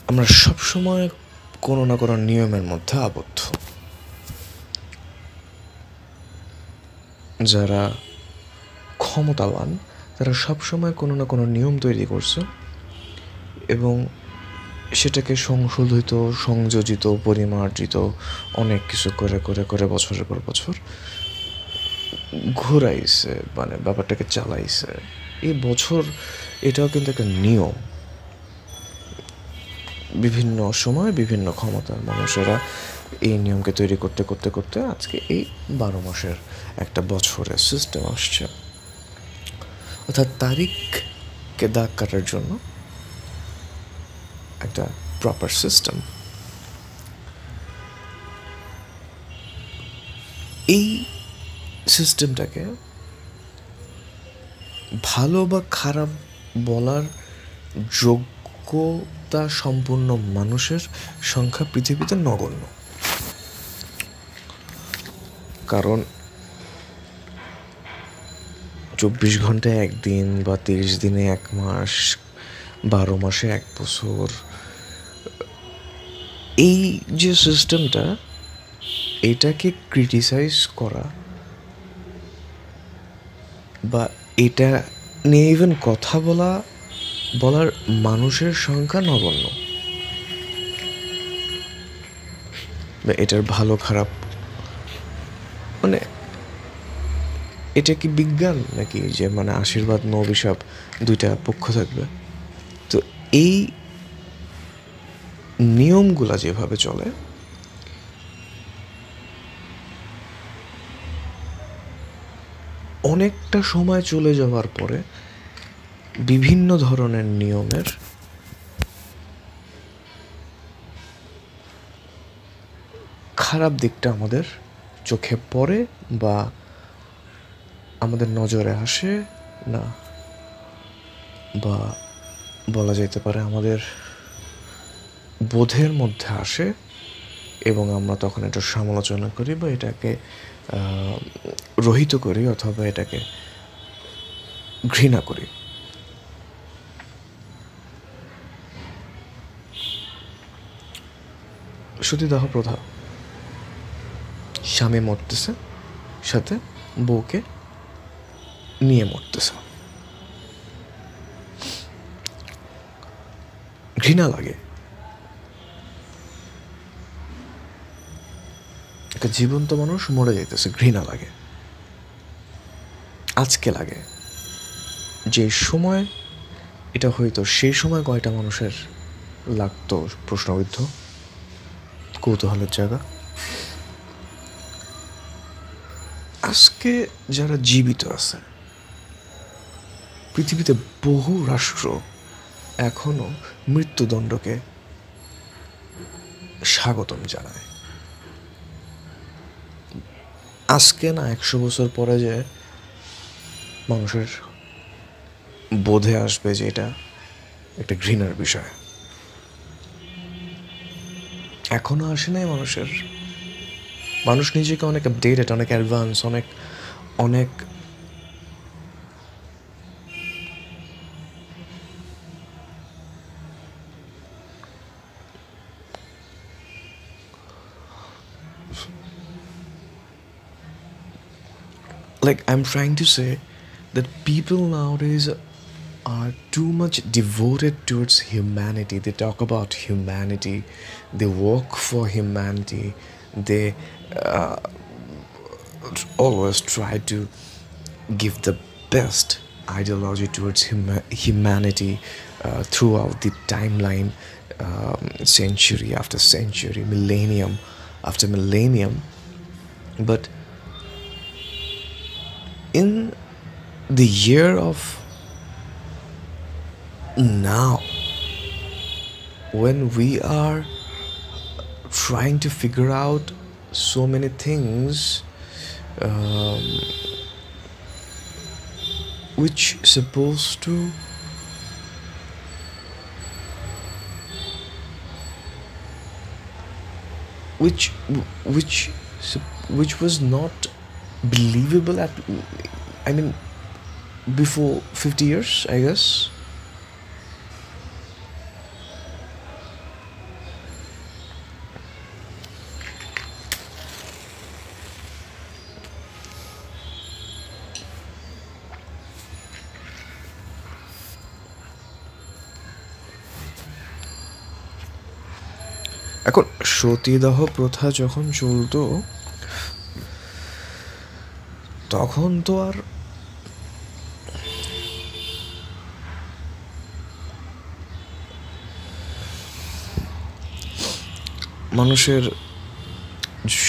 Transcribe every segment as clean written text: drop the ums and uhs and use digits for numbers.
আমরা সবসময় কোনো না কোনো নিয়মের মধ্যে আবদ্ধ। যারা ক্ষমতাবান তারা সবসময় কোনো না কোনো নিয়ম তৈরি করছে এবং সেটাকে সংশোধিত, সংযোজিত, পরিমার্জিত অনেক কিছু করে করে করে বছরের পর বছর ঘুরাইছে, মানে ব্যাপারটাকে চালাইছে। এই বছর এটাও কিন্তু একটা নিয়ম। বিভিন্ন সময় বিভিন্ন ক্ষমতার মানুষেরা এই নিয়মকে তৈরি করতে করতে করতে আজকে এই 12 মাসের একটা বছরের সিস্টেম আসছে। অর্থাৎ তারিখকে দাগ কাটার জন্য একটা প্রপার সিস্টেম। এই সিস্টেমটাকে ভালো বা খারাপ বলার যোগ্যতা সম্পূর্ণ মানুষের সংখ্যা পৃথিবীতে নগণ্য। কারণ 24 ঘন্টায় একদিন বা 30 দিনে 1 মাস, 12 মাসে 1 বছর, এই যে সিস্টেমটা, এটাকে ক্রিটিসাইজ করা বা এটা নিয়ে ইভেন কথা বলার মানুষের সংখ্যা নগণ্য। বা এটার ভালো খারাপ, মানে এটা কি বিজ্ঞান নাকি যে মানে আশীর্বাদ ন অভিশাপ দুইটা পক্ষ থাকবে? তো এই নিয়মগুলা যেভাবে চলে, অনেকটা সময় চলে যাওয়ার পরে বিভিন্ন ধরনের নিয়মের খারাপ দিকটা আমাদের চোখে পড়ে বা আমাদের নজরে আসে না, বা বলা যেতে পারে আমাদের বোধের মধ্যে আসে এবং আমরা তখন এটা সমালোচনা করি বা এটাকে রহিত করি অথবা এটাকে ঘৃণা করি। সতীদাহ প্রথা, স্বামী মরতেছে, সাথে বউকে নিয়ে মরতেছে, ঘৃণা লাগে। একটা জীবন্ত মানুষ মরে যাইতেছে, ঘৃণা লাগে। আজকে লাগে, যে সময় এটা হইতো সেই সময় কয়টা মানুষের লাগতো প্রশ্নবিদ্ধ, কৌতূহলের জায়গা। আজকে যারা জীবিত আছে, পৃথিবীতে বহু রাষ্ট্র এখনো মৃত্যুদণ্ডকে স্বাগতম জানায়। আজকে না 100 বছর পরে যে মানুষের বোধে আসবে যে এটা একটা ঘৃণার বিষয়, এখনো আসে নাই মানুষের। মানুষ নিজেকে অনেক আপডেটেড, অনেক অ্যাডভান্স, অনেক অনেক like I'm trying to say that people nowadays are too much devoted towards humanity. They talk about humanity, they work for humanity, they always try to give the best ideology towards humanity throughout the timeline, century after century, millennium after millennium. But in the year of now, when we are trying to figure out so many things which supposed to which was not believable at, I mean, before 50 years, I guess. এখন সতীদাহ প্রথা যখন চলতো তখন তো আর মানুষের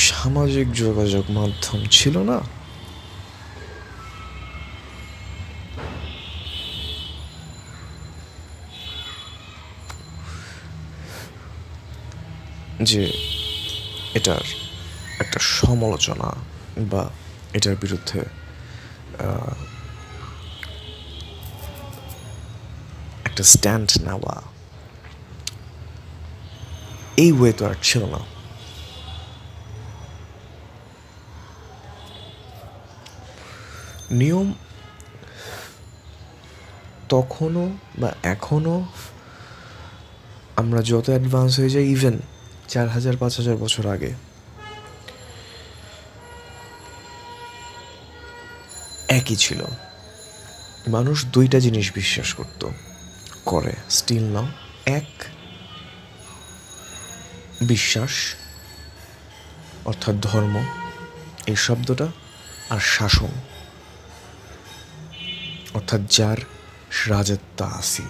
সামাজিক যোগাযোগ মাধ্যম ছিল না। যে এটার একটা সমালোচনা বা এটার বিরুদ্ধে একটা স্ট্যান্ড নেওয়া, এই ওয়ে তো আর ছিল না। নিয়ম তখনও বা এখনও আমরা যত অ্যাডভান্স হয়ে যাই, ইভেন 4000-5000 বছর আগে, একই ছিল। মানুষ দুইটা জিনিস বিশ্বাস করে স্টিল নাও। এক, বিশ্বাস অর্থাৎ ধর্ম এই শব্দটা, আর শাসন অর্থাৎ যার রাজত্ব আসি,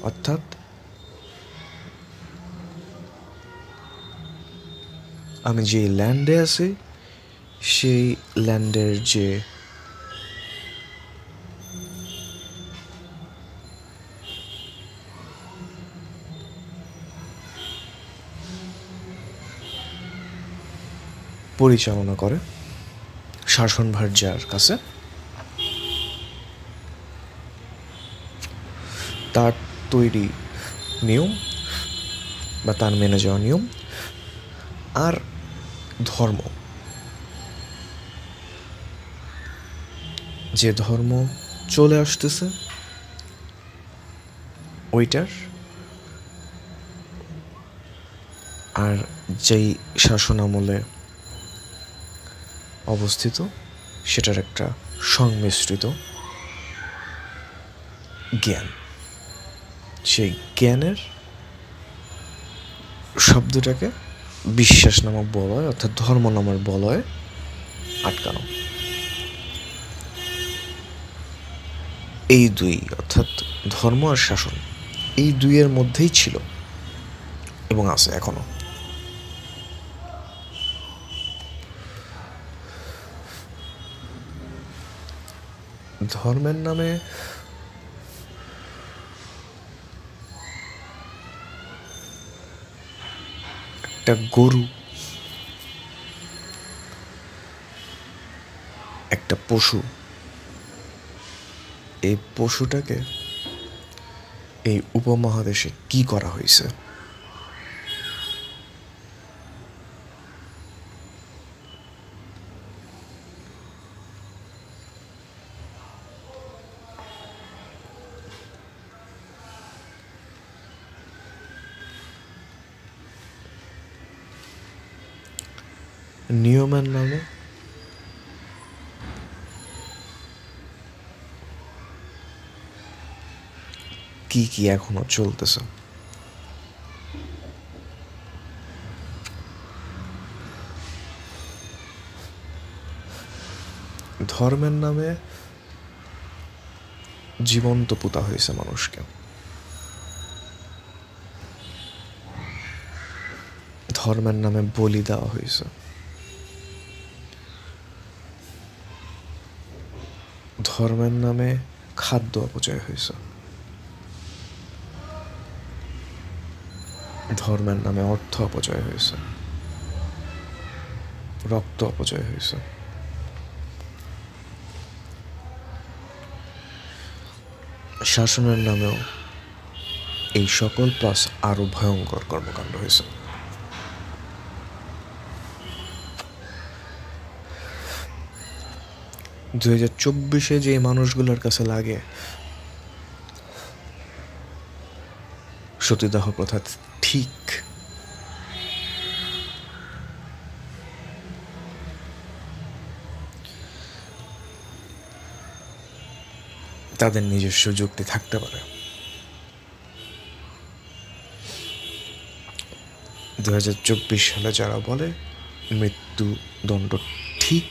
অর্থাৎ আমি যে ল্যান্ডে আছি সেই ল্যান্ডের যে পরিচালনা করে, শাসনভার যার কাছে, তার তৈরি নিয়ম বা তার মেনে যাওয়া নিয়ম, আর ধর্ম, যে ধর্ম চলে আসতেছে ওইটার, আর যেই শাসন আমলে অবস্থিত সেটার একটা সংমিশ্রিত জ্ঞান। সেই জ্ঞানের শব্দটাকে বিশ্বাস নামক বলয় অর্থাৎ ধর্ম নামের বলয়ে আটকানো। এই দুই অর্থাৎ ধর্ম আর শাসন, এই দুইয়ের মধ্যেই ছিল এবং আছে এখনো। ধর্মের নামে একটা গরু, একটা পশু, এই পশুটাকে এই উপমহাদেশে কি করা হয়েছে? নিয়মের নামে কি কি এখনো চলতেছে? ধর্মের নামে জীবন্ত পুতা হয়েছে মানুষকে, ধর্মের নামে বলি দেওয়া হয়েছে, ধর্মের নামে খাদ্য অপচয় হয়েছে, ধর্মের নামে অর্থ অপচয় হয়েছে, রক্ত অপচয় হয়েছে। শাসনের নামেও এই সকল প্লাস আরো ভয়ঙ্কর কর্মকাণ্ড হয়েছে। 2024 যে মানুষগুলোর কাছে লাগে সতীদাহ প্রথা ঠিক, তাদের নিজস্ব যুক্তি থাকতে পারে, 2024 সালে যারা বলে মৃত্যুদণ্ড ঠিক,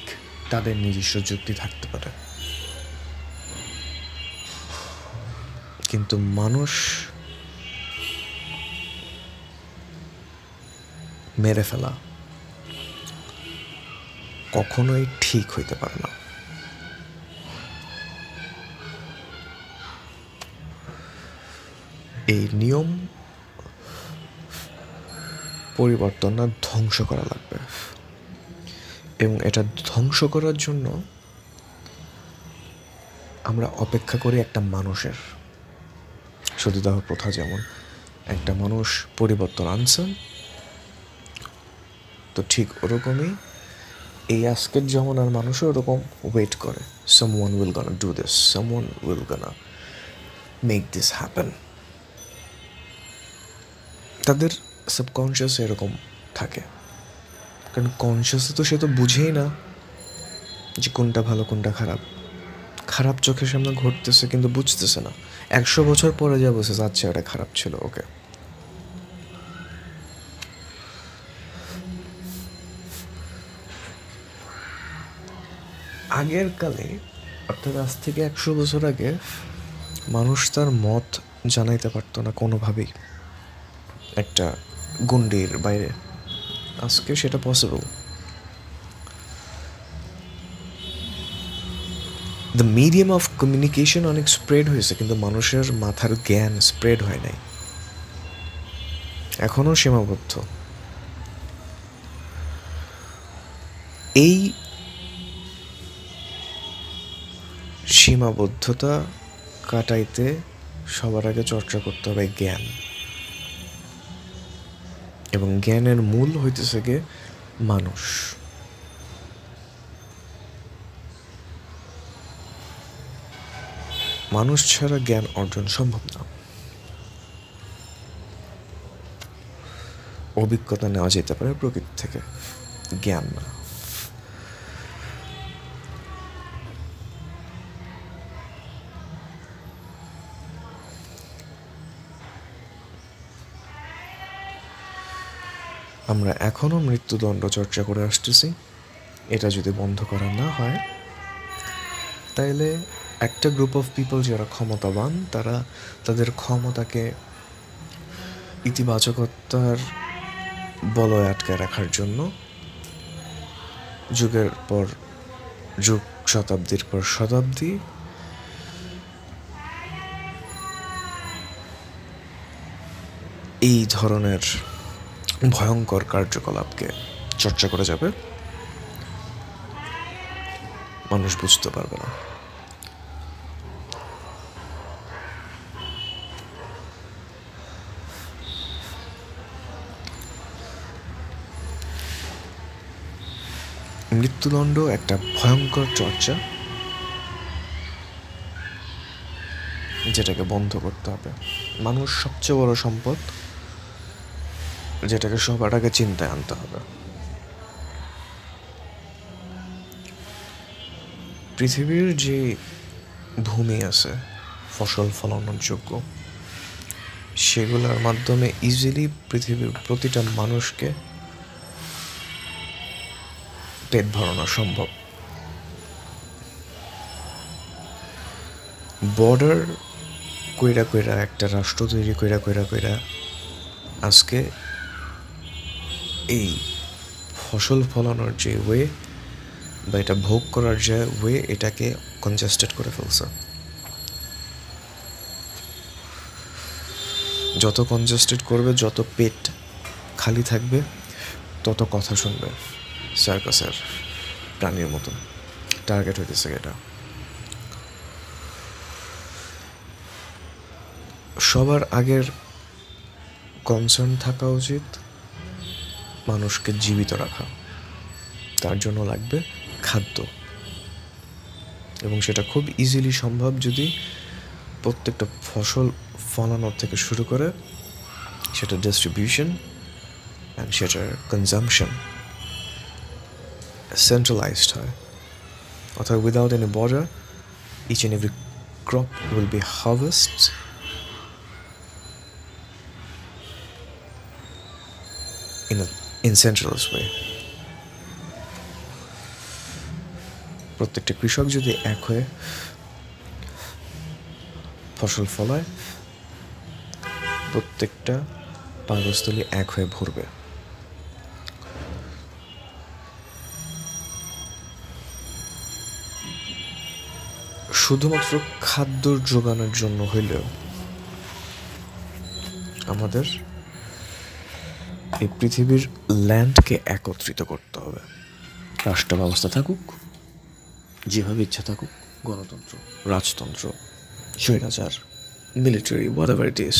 তাদের নিজস্ব যুক্তি থাকতে পারে, কিন্তু মানুষ মেরে ফেলা কখনোই ঠিক হইতে পারে না। এই নিয়ম পরিবর্তন না, ধ্বংস করা লাগবে, এবং এটা ধ্বংস করার জন্য আমরা অপেক্ষা করি একটা মানুষের। সতীদাহ প্রথা যেমন একটা মানুষ পরিবর্তন আনছেন, তো ঠিক ওরকমই এই আজকের জমানার মানুষও ওরকম ওয়েট করে, someone will gonna do this, someone will gonna make this happen। তাদের সাবকনশিয়াস এরকম থাকে, কারণ কনশিয়াসে তো সে তো বুঝেই না যে কোনটা ভালো কোনটা খারাপ। খারাপ চোখের সামনে ঘটতেছে কিন্তু বুঝতেছে না, 100 বছর পরে যা বসে যাচ্ছে ওটা খারাপ ছিল, ওকে। আগের কালে, অর্থাৎ আজ থেকে 100 বছর আগে, মানুষ তার মত জানাইতে পারতো না কোনোভাবেই একটা গণ্ডির বাইরে। আজকে সেটা possible. The medium of communication অনেক স্প্রেড হয়েছে, কিন্তু মানুষের মাথার জ্ঞান স্প্রেড হয় নাই, এখনও সীমাবদ্ধ। এই সীমাবদ্ধতা কাটাইতে সবার আগে চর্চা করতে হবে জ্ঞান, এবং জ্ঞানের মূল হইতেছে গিয়ে মানুষ। মানুষ ছাড়া জ্ঞান অর্জন সম্ভব না। অভিজ্ঞতা নেওয়া যেতে পারে প্রকৃতি থেকে, জ্ঞান না। আমরা এখনও মৃত্যুদণ্ড চর্চা করে আসতেছি। এটা যদি বন্ধ করা না হয়, তাইলে একটা গ্রুপ অফ পিপল যারা ক্ষমতাবান, তারা তাদের ক্ষমতাকে ইতিবাচকতার বলয়ে আটকায় রাখার জন্য যুগের পর যুগ, শতাব্দীর পর শতাব্দী এই ধরনের ভয়ঙ্কর কার্যকলাপকে চর্চা করে যাবে। মানুষ বুঝতে পারবে না। মৃত্যুদণ্ড একটা ভয়ঙ্কর চর্চা, যেটাকে বন্ধ করতে হবে। মানুষ সবচেয়ে বড় সম্পদ, যেটাকে সবার আগে চিন্তায় আনতে হবে। পৃথিবীর যে ভূমি আছে ফসল ফলানোর যোগ্য, সেগুলোর মাধ্যমে ইজিলি পৃথিবীর প্রতিটা মানুষকে পেট ভরানো সম্ভব। বর্ডার কইরা কইরা একটা রাষ্ট্র তৈরি কইরা কইরা কইরা আজকে এই ফসল ফলানোর যে ওয়ে বা এটা ভোগ করার যে ওয়ে, এটাকে কনজেস্টেড করে ফেলছে। যত কনজেস্টেড করবে, যত পেট খালি থাকবে, তত কথা শুনবে সার্কাসের প্রাণীর মতন। টার্গেট হইতেছে এটা। সবার আগের কনসার্ন থাকা উচিত মানুষকে জীবিত রাখা। তার জন্য লাগবে খাদ্য, এবং সেটা খুব ইজিলি সম্ভব যদি প্রত্যেকটা ফসল ফলানোর থেকে শুরু করে সেটা ডিস্ট্রিবিউশন অ্যান্ড সেটার কনজাম্পশন সেন্ট্রালাইজড হয়। অর্থাৎ without any border, each and every crop will be harvest in centralized way. প্রত্যেকটা কৃষক যদি এক হয়ে ফসল ফলায়, প্রত্যেকটা পাকস্থলী এক হয়ে ভরবে। শুধুমাত্র খাদ্য যোগানোর জন্য হইলেও আমাদের এই পৃথিবীর ল্যান্ডকে একত্রিত করতে হবে। রাষ্ট্র ব্যবস্থা থাকুক, যেভাবে ইচ্ছা থাকুক, গণতন্ত্র, রাজতন্ত্র, স্বৈরাচার, মিলিটারি, whatever it is,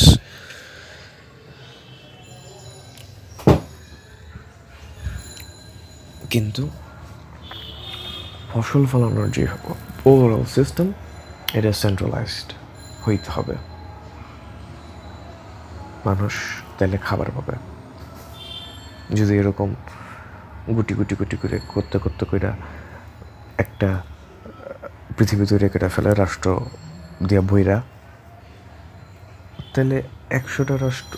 কিন্তু ফসল ফলানোর যে ওভারঅল সিস্টেম, এটা সেন্ট্রালাইজড হইতে হবে। মানুষ তাহলে খাবার পাবে। যদি এরকম গুটি গুটি গুটি করে করতে করতে কইরা একটা পৃথিবী তৈরি কেটে ফেলে রাষ্ট্র দিয়া বইরা, তাহলে 100টা রাষ্ট্র,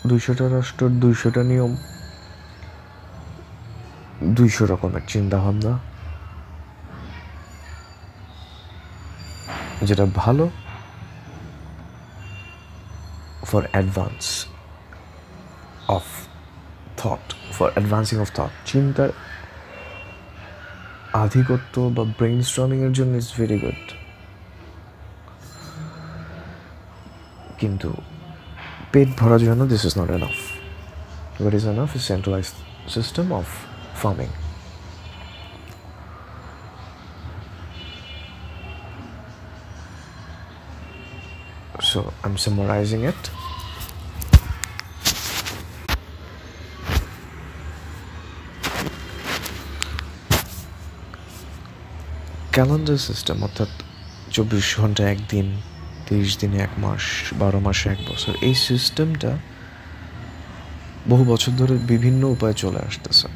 200টা রাষ্ট্র, 200টা নিয়ম, 200 রকমের চিন্তা ভাবনা, যেটা ভালো for advance of thought, for advancing of thought, চিন্তার আধিপত্য বা ব্রেইন স্টর্মিংয়ের জন্য ইটস ভেরি গুড। কিন্তু পেট ভরার জন্য this is not enough. What is enough is centralised system of farming. So I'm summarizing it. Calendar system, অর্থাৎ 24 ঘন্টা একদিন, 30 দিনে 1 মাস, 12 মাসে 1 বছর, এই সিস্টেমটা বহু বছর ধরে বিভিন্ন উপায়ে চলে আসতেছে।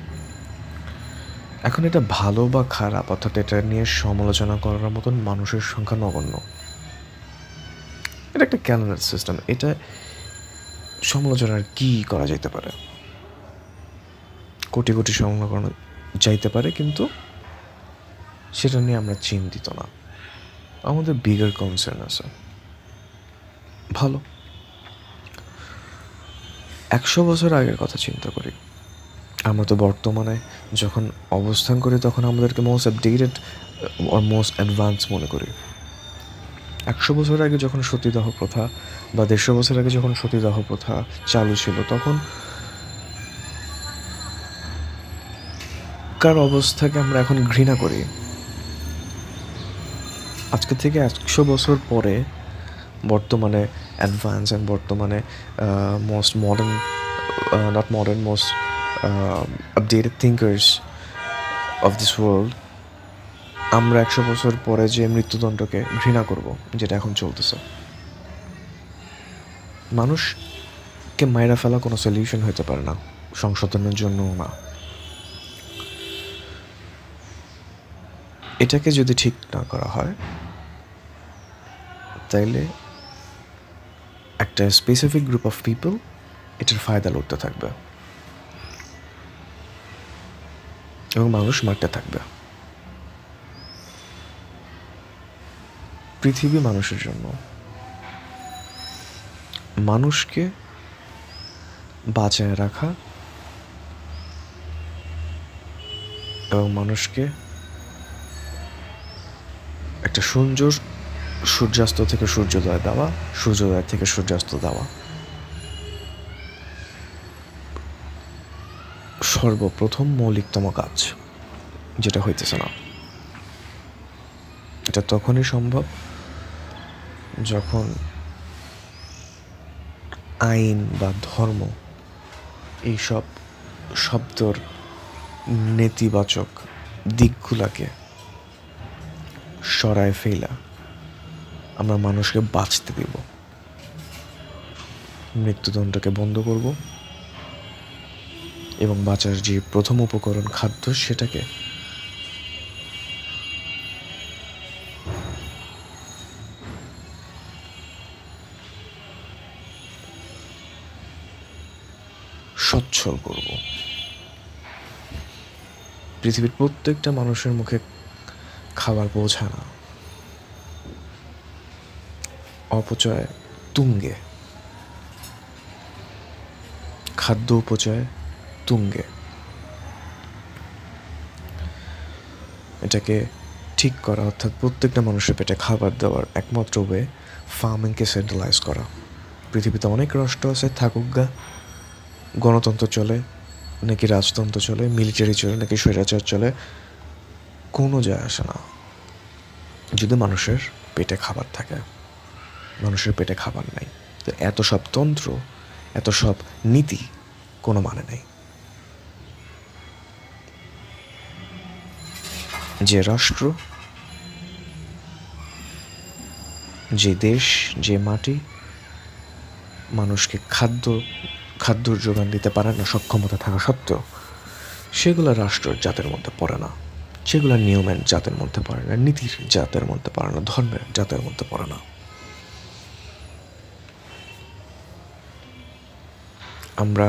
এখন এটা ভালো বা খারাপ, অর্থাৎ এটা নিয়ে সমালোচনা করার মতন মানুষের সংখ্যা নগণ্য। এটা একটা ক্যালেন্ডার সিস্টেম, এটা সমালোচনার কি করা যেতে পারে? কোটি কোটি সমালোচনা করা যাইতে পারে, কিন্তু সেটা নিয়ে আমরা চিন্তিত না। আমাদের বিগার কনসার্ন আছে। ভালো, 100 বছর আগের কথা চিন্তা করি। আমরা তো বর্তমানে যখন অবস্থান করি তখন আমাদেরকে মোস্ট আপডেটেড আর মোস্ট অ্যাডভান্স মনে করি। 100 বছর আগে যখন সতীদাহ প্রথা বা 150 বছর আগে যখন সতীদাহ প্রথা চালু ছিল, তখন কার অবস্থাকে আমরা এখন ঘৃণা করি। আজকে থেকে 100 বছর পরে বর্তমানে অ্যাডভান্স অ্যান্ড বর্তমানে most modern, not modern, most updated thinkers of this world, আমরা 100 বছর পরে যে মৃত্যুদণ্ডকে ঘৃণা করব, যেটা এখন চলতেছে। মানুষকে মাইরা ফেলা কোনো সলিউশন হতে পারে না, সংশোধনের জন্যও না। এটাকে যদি ঠিক না করা হয়, তাইলে একটা স্পেসিফিক গ্রুপ অফ পিপল এটার ফায়দা লড়তে থাকবে এবং মানুষ মারতে থাকবে। পৃথিবী মানুষের জন্য, মানুষকে বাঁচায় রাখা এবং মানুষকে একটা সুন্দর সূর্যাস্ত থেকে সূর্যোদয় দেওয়া, সূর্যোদয় থেকে সূর্যাস্ত দেওয়া সর্বপ্রথম মৌলিকতম কাজ, যেটা হইতেছে না। এটা তখনই সম্ভব যখন আইন বা ধর্ম এইসব শব্দর নেতিবাচক দিকগুলাকে সরায় ফেলা আমরা মানুষকে বাঁচতে দেব, মৃত্যুদণ্ডকে বন্ধ করব এবং বাঁচার যে প্রথম উপকরণ খাদ্য, সেটাকে সচ্ছল করব। পৃথিবীর প্রত্যেকটা মানুষের মুখে খাবার পৌঁছায় না। অপচয় তুঙ্গে, খাদ্য উপচয় তুঙ্গে। এটাকে ঠিক করা, অর্থাৎ প্রত্যেকটা মানুষের পেটে খাবার দেওয়ার একমাত্র ওয়ে ফার্মিংকে সেন্ট্রালাইজ করা। পৃথিবীতে অনেক রাষ্ট্র আছে, থাকুক গা, গণতন্ত্র চলে নাকি রাজতন্ত্র চলে, মিলিটারি চলে নাকি স্বৈরাচার চলে, কোনো যায় আসে না যদি মানুষের পেটে খাবার থাকে। মানুষের পেটে খাবার নাই, তো এত সব তন্ত্র, এত সব নীতি কোনো মানে নেই। যে রাষ্ট্র, যে দেশ, যে মাটি মানুষকে খাদ্যর যোগান দিতে পারে না সক্ষমতা থাকা সত্ত্বেও, সেগুলো রাষ্ট্রের জাতের মধ্যে পড়ে না, সেগুলো নিয়মের জাতের মধ্যে পড়ে না, নীতির জাতের মধ্যে পড়ে না, ধর্মের জাতের মধ্যে পড়ে না। আমরা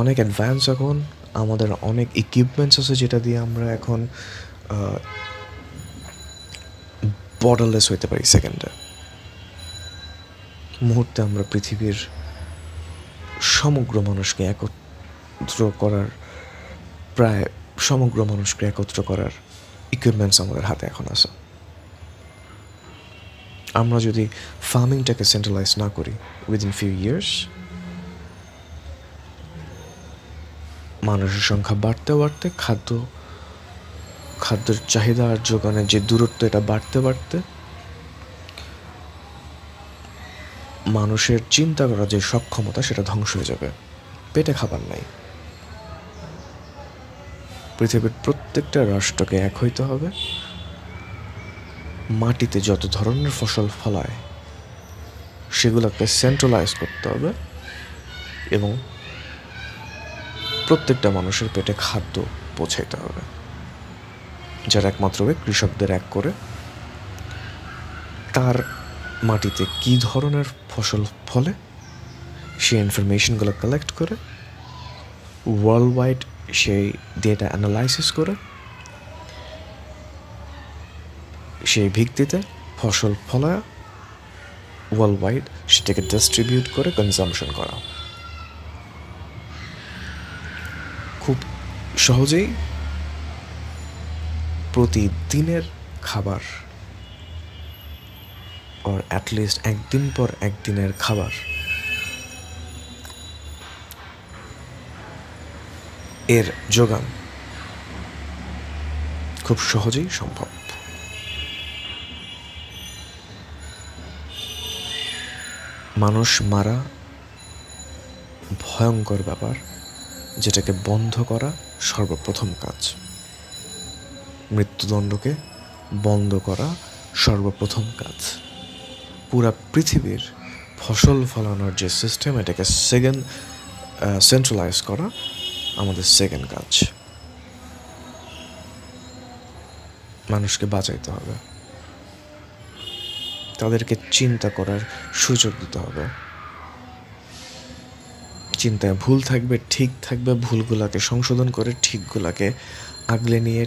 অনেক অ্যাডভান্স, এখন আমাদের অনেক ইকুইপমেন্টস আছে যেটা দিয়ে আমরা এখন বর্ডারলেস হইতে পারি। সেকেন্ডে, মুহূর্তে আমরা পৃথিবীর সমগ্র মানুষকে একত্র করার ইকুইপমেন্টস আমাদের হাতে এখন আছে। আমরা যদি ফার্মিংটাকে সেন্ট্রালাইজ না করি, উইদিন ফিউ ইয়ার্স মানুষের সংখ্যা বাড়তে বাড়তে, খাদ্যের চাহিদা আর যোগানের যে দূরত্ব, এটা বাড়তে বাড়তে মানুষের চিন্তা করার যে সক্ষমতা, সেটা ধ্বংস হয়ে যাবে। পেটে খাবার নাই। পৃথিবীর প্রত্যেকটা রাষ্ট্রকে এক হইতে হবে, মাটিতে যত ধরনের ফসল ফলায় সেগুলোকে সেন্ট্রালাইজ করতে হবে এবং প্রত্যেকটা মানুষের পেটে খাদ্য পৌঁছাইতে হবে। যার একমাত্র কৃষকদের এক করে তার মাটিতে কী ধরনের ফসল ফলে সেই ইনফরমেশনগুলো কালেক্ট করে ওয়ার্ল্ড ওয়াইড সেই ডেটা অ্যানালাইসিস করে সেই ভিত্তিতে ফসল ফলায় ওয়ার্ল্ড ওয়াইড সেটাকে ডিস্ট্রিবিউট করে কনজামশন করা। খুব সহজেই প্রতিদিনের খাবার, আর অ্যাটলিস্ট একদিন পর একদিনের খাবার এর যোগান খুব সহজেই সম্ভব। মানুষ মারা ভয়ঙ্কর ব্যাপার, যেটাকে বন্ধ করা সর্বপ্রথম কাজ। মৃত্যুদণ্ডকে বন্ধ করা সর্বপ্রথম কাজ। পুরা পৃথিবীর ফসল ফলানোর যে সিস্টেম, এটাকে সেন্ট্রালাইজ করা আমাদের সেকেন্ড কাজ। মানুষকে বাঁচাইতে হবে, তাদেরকে চিন্তা করার সুযোগ দিতে হবে। চিন্তায় ভুল থাকবে, ঠিক থাকবে, ভুলগুলাকে সংশোধন করে ঠিকগুলাকে আগলে নিয়ে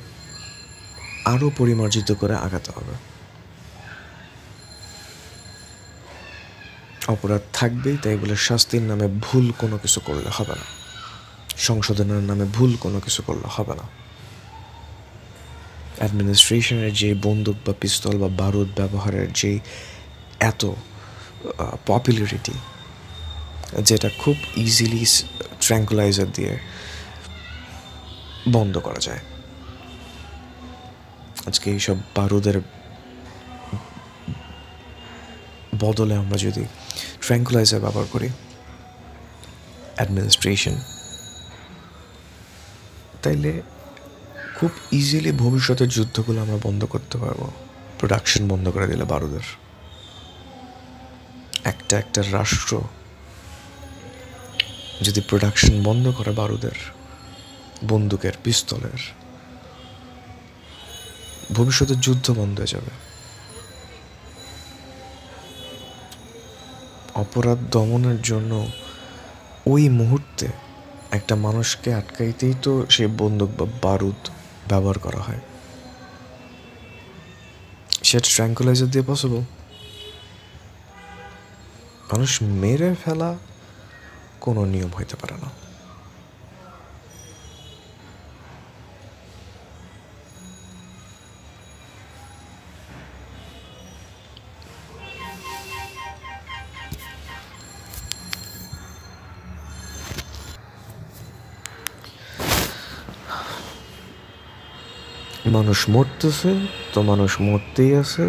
আরও পরিমার্জিত করে আগাতে হবে। অপরাধ থাকবেই, তাই বলে শাস্তির নামে ভুল কোনো কিছু করলে হবে না, সংশোধনের নামে ভুল কোনো কিছু করলে হবে না। অ্যাডমিনিস্ট্রেশনের যে বন্দুক বা পিস্তল বা বারুদ ব্যবহারের যে এত পপুলারিটি, যেটা খুব ইজিলি ট্র্যাঙ্কুলাইজার দিয়ে বন্ধ করা যায়। আজকে এইসব বারুদের বদলে আমরা যদি ট্র্যাঙ্কুলাইজার ব্যবহার করি, অ্যাডমিনিস্ট্রেশন, তাইলে খুব ইজিলি ভবিষ্যতের যুদ্ধগুলো আমরা বন্ধ করতে পারবো। প্রোডাকশন বন্ধ করে দিলে বারুদের, একটা রাষ্ট্র যদি প্রোডাকশন বন্ধ করে বারুদের, বন্দুকের, পিস্তলের, ভবিষ্যতের যুদ্ধ বন্ধ হয়ে যাবে। অপরাধ দমনের জন্য ওই মুহূর্তে একটা মানুষকে আটকাইতেই তো সে বন্দুক বা বারুদ ব্যবহার করা হয়, সেটা ট্র্যাঙ্কুলাইজার দিয়ে পসিবল। মানুষ মেরে ফেলা কোনো নিয়ম হইতে পারে না। মানুষ মরতেছে তো মানুষ মরতেই আছে,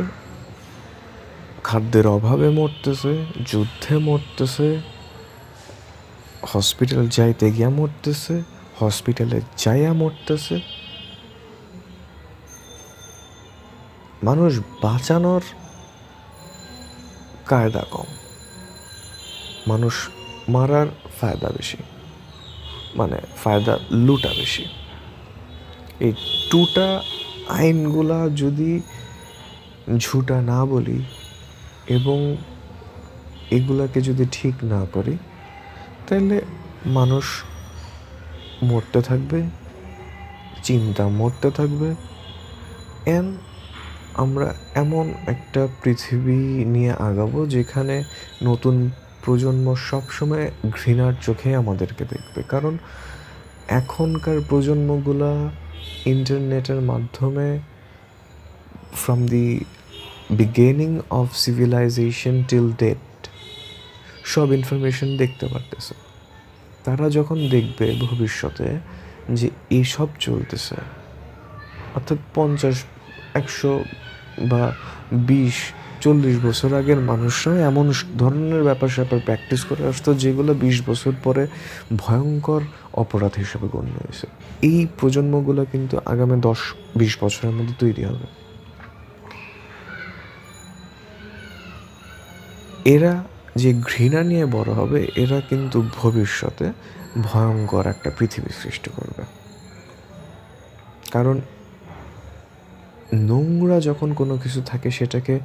খাদ্যের অভাবে মরতেছে, যুদ্ধে মরতেছে, হসপিটাল যাইতে গিয়া মরতেছে, হসপিটালে যাইয়া মরতেছে। মানুষ বাঁচানোর কায়দা কম, মানুষ মারার ফায়দা বেশি, মানে ফায়দা লুটা বেশি। এই টুটা আইনগুলা যদি ঝুটা না বলি এবং এগুলাকে যদি ঠিক না করি, তাহলে মানুষ মরতে থাকবে, চিন্তা মরতে থাকবে, আমরা এমন একটা পৃথিবী নিয়ে আগাবো যেখানে নতুন প্রজন্ম সবসময় ঘৃণার চোখে আমাদেরকে দেখবে। কারণ এখনকার প্রজন্মগুলা ইন্টারনেটের মাধ্যমে from the beginning of civilization till date সব ইনফরমেশন দেখতে পারতেছে। তারা যখন দেখবে ভবিষ্যতে যে এইসব চলতেছে, অর্থাৎ 50, 100 বা 20-40 বছর আগের মানুষরা এমন ধরনের ব্যাপার স্যাপার প্র্যাকটিস করে আসতো যেগুলো 20 বছর পরে ভয়ঙ্কর অপরাধ হিসেবে গণ্য হয়েছে। এই প্রজন্মগুলো কিন্তু আগামী 10-20 বছরের মধ্যে তৈরি হবে। এরা যে ঘৃণা নিয়ে বড় হবে, এরা কিন্তু ভবিষ্যতে ভয়ঙ্কর একটা পৃথিবী সৃষ্টি করবে। কারণ নোংরা যখন কোনো কিছু থাকে সেটাকে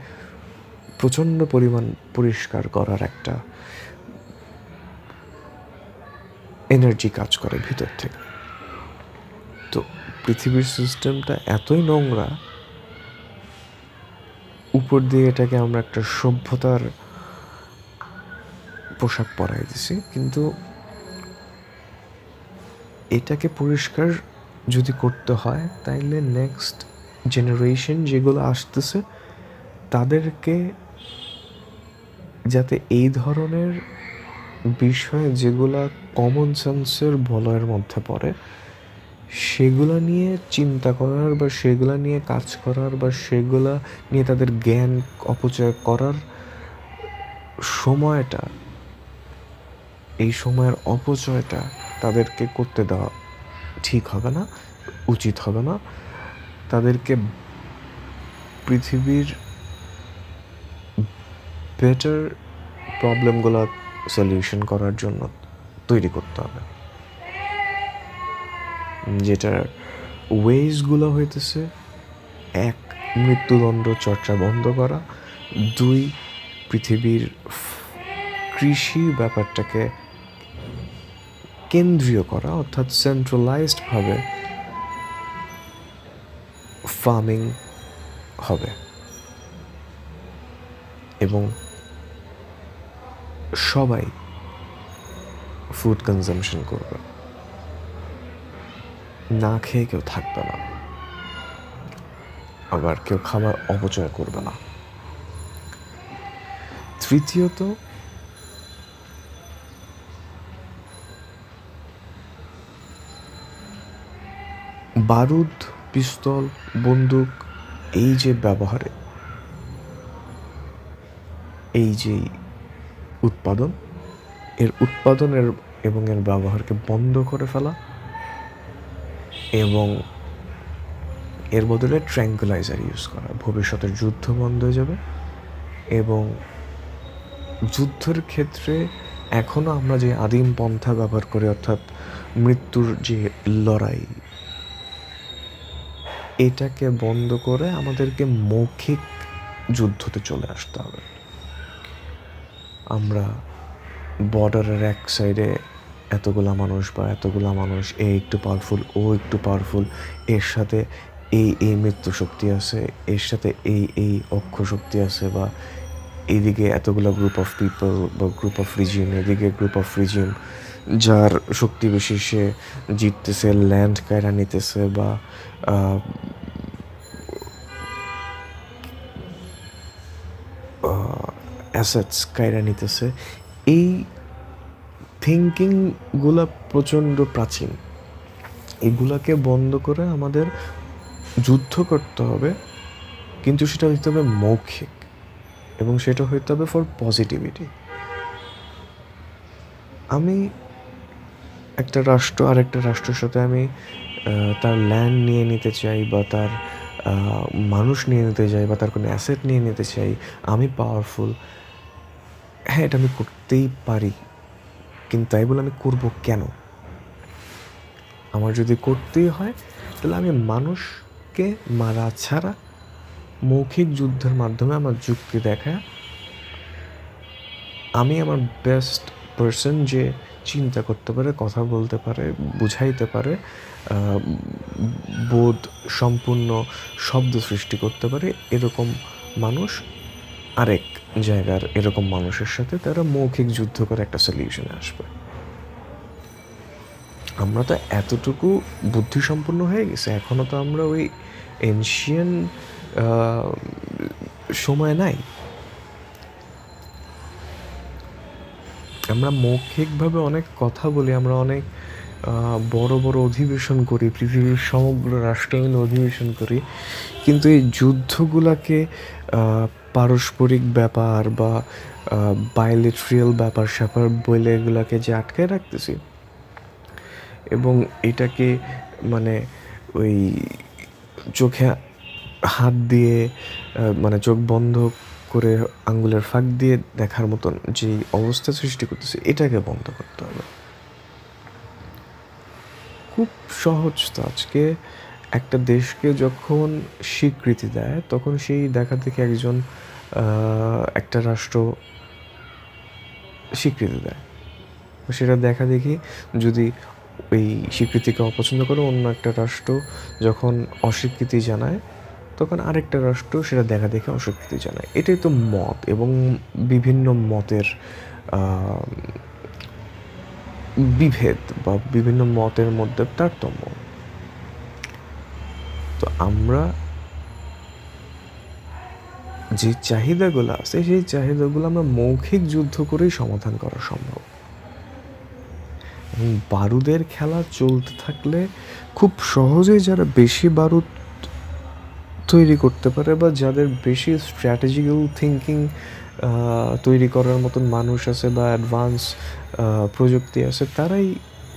প্রচণ্ড পরিমাণ পরিষ্কার করার একটা এনার্জি কাজ করে ভিতর থেকে। তো পৃথিবীর সিস্টেমটা এতই নোংরা, উপর দিয়ে এটাকে আমরা একটা সভ্যতার পোশাক পরাই দিছি, কিন্তু এটাকে পরিষ্কার যদি করতে হয় তাইলে নেক্সট জেনারেশন যেগুলো আসতেছে তাদেরকে যাতে এই ধরনের বিষয় যেগুলো কমন সেন্সের বলয়ের মধ্যে পড়ে সেগুলো নিয়ে চিন্তা করার বা সেগুলো নিয়ে কাজ করার বা সেগুলো নিয়ে তাদের জ্ঞান অপচয় করার সময়টা, এই সময়ের অপচয়টা তাদেরকে করতে দেওয়া ঠিক হবে না, উচিত হবে না। তাদেরকে পৃথিবীর বেটার প্রবলেমগুলো সলিউশন করার জন্য তৈরি করতে হবে, যেটার ওয়েজগুলো হইতেছে 1, মৃত্যুদণ্ড চর্চা বন্ধ করা, 2, পৃথিবীর কৃষি ব্যাপারটাকে কেন্দ্রীয় করা, অর্থাৎ সেন্ট্রালাইজডভাবে ফার্মিং হবে এবং সবাই ফুড কনজাম্পশন করবে, না খেয়ে কেউ থাকবে না, আবার কেউ খাবার অপচয় করবে না। তৃতীয়ত, বারুদ, পিস্তল, বন্দুক এই যে ব্যবহারে, এই যে উৎপাদনের এবং এর ব্যবহারকে বন্ধ করে ফেলা এবং এর বদলে ট্র্যাঙ্কুলাইজার ইউজ করা। ভবিষ্যতের যুদ্ধ বন্ধ হয়ে যাবে এবং যুদ্ধের ক্ষেত্রে এখনও আমরা যে আদিম পন্থা ব্যবহার করি, অর্থাৎ মৃত্যুর যে লড়াই, এটাকে বন্ধ করে আমাদেরকে মৌখিক যুদ্ধতে চলে আসতে হবে। আমরা বর্ডারের এক সাইডে এতগুলা মানুষ এ একটু পাওয়ারফুল, ও একটু পাওয়ারফুল, এর সাথে এই মৃত্যু শক্তি আছে, এর সাথে এই অক্ষ শক্তি আছে, বা এইদিকে এতগুলা গ্রুপ অফ পিপল বা গ্রুপ অফ রিজিম, এদিকে গ্রুপ অফ রিজিম, যার শক্তি বেশি সে জিততেছে, ল্যান্ড কায়রা নিতেছে, বা অ্যাসেটস কায়রা নিতেছে। এই থিঙ্কিংগুলা প্রচণ্ড প্রাচীন। এগুলাকে বন্ধ করে আমাদের যুদ্ধ করতে হবে, কিন্তু সেটা হইতে হবে মৌখিক, এবং সেটা হইতে হবে ফর পজিটিভিটি। আমি একটা রাষ্ট্র আর একটা রাষ্ট্রের সাথে আমি তার ল্যান্ড নিয়ে নিতে চাই, বা তার মানুষ নিয়ে নিতে চাই, বা তার কোনো অ্যাসেট নিয়ে নিতে চাই, আমি পাওয়ারফুল, হ্যাঁ এটা আমি করতেই পারি, কিন্তু তাই বলে আমি করবো কেন? আমার যদি করতেই হয় তাহলে আমি মানুষকে মারা ছাড়া মৌখিক যুদ্ধের মাধ্যমে আমার যুক্তি দেখায় আমি আমার বেস্ট পার্সন যে চিন্তা করতে পারে, কথা বলতে পারে, বুঝাইতে পারে, বোধ সম্পূর্ণ শব্দ সৃষ্টি করতে পারে, এরকম মানুষ আরেক জায়গার এরকম মানুষের সাথে তারা মৌখিক যুদ্ধ করে একটা সলিউশনে আসবে। আমরা তো এতটুকু বুদ্ধিসম্পন্ন হয়ে গেছে, এখনও তো আমরা ওই এনশিয়ান সময় নাই। আমরা মৌখিকভাবে অনেক কথা বলি, আমরা অনেক বড় বড় অধিবেশন করি, পৃথিবীর সমগ্র রাষ্ট্র মিলে অধিবেশন করি, কিন্তু এই যুদ্ধগুলাকে পারস্পরিক ব্যাপার বা বায়োলেট্রিয়াল ব্যাপার স্যাপার বলে এগুলাকে যে আটকায় রাখতেছি, এবং এটাকে মানে ওই চোখে হাত দিয়ে মানে চোখ বন্ধ করে আঙ্গুলের ফাঁক দিয়ে দেখার মতন যে অবস্থা সৃষ্টি করতেছে, এটাকে বন্ধ করতে হবে। খুব সহজ তো। আজকে একটা দেশকে যখন স্বীকৃতি দেয় তখন সেই দেখা দেখে একজন একটা রাষ্ট্র স্বীকৃতি দেয়, সেটা দেখা দেখি যদি ওই স্বীকৃতিকে অপছন্দ করে অন্য একটা রাষ্ট্র যখন অস্বীকৃতি জানায় তখন আরেকটা রাষ্ট্র সেটা দেখা দেখে অস্বীকৃতি জানায়। এটাই তো মত, এবং বিভিন্ন মতের বিভেদ বা বিভিন্ন মতের মধ্যে তারতম্য। তো আমরা যে চাহিদাগুলো আছে সেই চাহিদাগুলো আমরা মৌখিক যুদ্ধ করেই সমাধান করা সম্ভব। এবং বারুদের খেলা চলতে থাকলে খুব সহজেই যারা বেশি বারুদ তৈরি করতে পারে, বা যাদের বেশি স্ট্র্যাটেজিক্যাল থিঙ্কিং তৈরি করার মতন মানুষ আছে বা অ্যাডভান্স প্রযুক্তি আছে, তারাই